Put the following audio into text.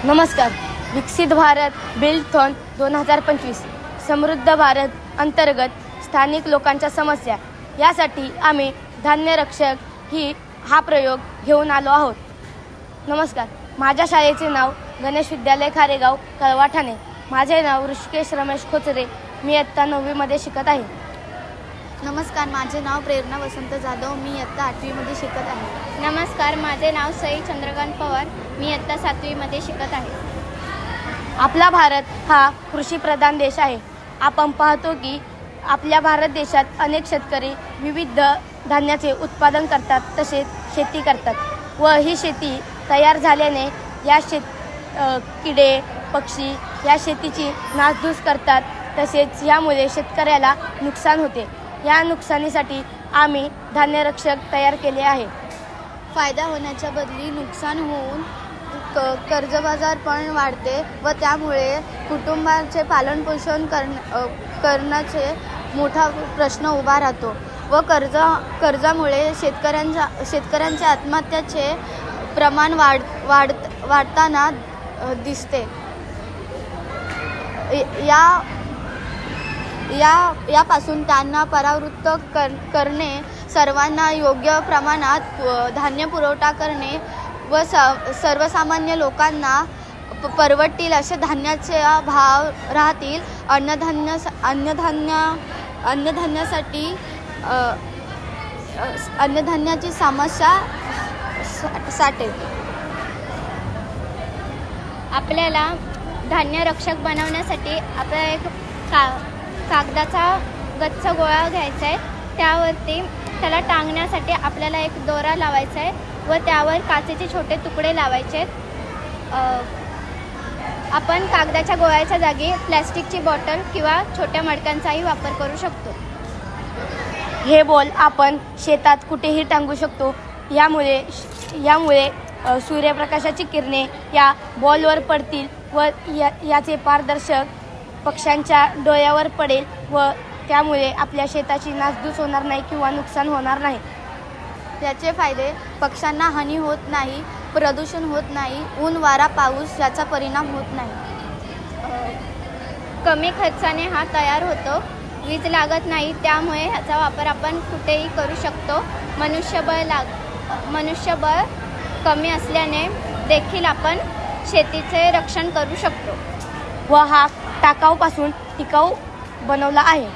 नमस्कार. विकसित भारत बिल्डथॉन 2025 समृद्ध भारत अंतर्गत स्थानिक लोकांच्या समस्या यासाठी आम्ही धान्य रक्षक हा प्रयोग घेऊन आलो आहोत. नमस्कार. माझ्या शाळेचे नाव गणेश विद्यालय खारेगाव कळवा ठाणे. माझे नाव ऋषिकेश रमेश खोचरे. मी इयत्ता 9वी मध्ये शिकत आहे. नमस्कार. माझे नाव प्रेरणा वसंत जाधव. मी इयत्ता 8वी मध्ये शिकत आहे. नमस्कार. माझे नाव सई चंद्रकांत पवार. मी इयत्ता 7वी मध्ये शिकत आहे. आपला भारत हा कृषीप्रधान देश आहे. आपण पाहतो की आपल्या भारत देशात अनेक शेतकरी विविध धान्याचे उत्पादन करतात, तसेच शेती करतात व ही शेती तयार झाल्याने या किडे पक्षी या शेतीची नासधूस करतात. तसेच यामुळे शेतकऱ्याला नुकसान होते. या नुकसानीसाठी आम्ही धान्य रक्षक तयार केले आहे. फायदा होण्याच्या बदली नुकसान होऊन कर्जबाजार पण वाढते व त्यामुळे कुटुंबाचे पालनपोषण करण्याचे मोठा प्रश्न उभा राहतो व कर्जामुळे शेतकऱ्यांच्या आत्महत्याचे प्रमाण वाढताना दिसते. यापासून त्यांना परावृत्त करणे, सर्वांना योग्य प्रमाणात धान्य पुरवठा करणे व सर्वसामान्य लोकांना परवडतील असे धान्याचे भाव राहतील. अन्नधान्याची समस्या साठेल. आपल्याला धान्य रक्षक बनवण्यासाठी आपल्याला एक कागदाचा गच्च गोळा घ्यायचा आहे. त्यावरती त्याला टांगण्यासाठी आपल्याला एक दोरा लावायचा आहे व त्यावर काचेचे छोटे तुकडे लावायचे आहेत. आपण कागदाच्या गोळ्याच्या जागी प्लॅस्टिकची बॉटल किंवा छोट्या मडक्यांचाही वापर करू शकतो. हे बॉल आपण शेतात कुठेही टांगू शकतो. यामुळे सूर्यप्रकाशाची किरणे या बॉलवर पडतील व याचे पारदर्शक पक्ष्यांच्या डोळ्यावर पडेल व त्यामुळे आपल्या शेताची नासधूस होणार नाही किंवा नुकसान होणार नाही. याचे फायदे: पक्ष्यांना हानी होत नाही, प्रदूषण होत नाही, ऊन वारा पाऊस याचा परिणाम होत नाही, कमी खर्चाने हा तयार होतो, वीज लागत नाही, त्यामुळे ह्याचा वापर आपण कुठेही करू शकतो. मनुष्यबळ कमी असल्याने देखील आपण शेतीचे रक्षण करू शकतो व हा टाकाऊपासून टिकाऊ बनवला आहे.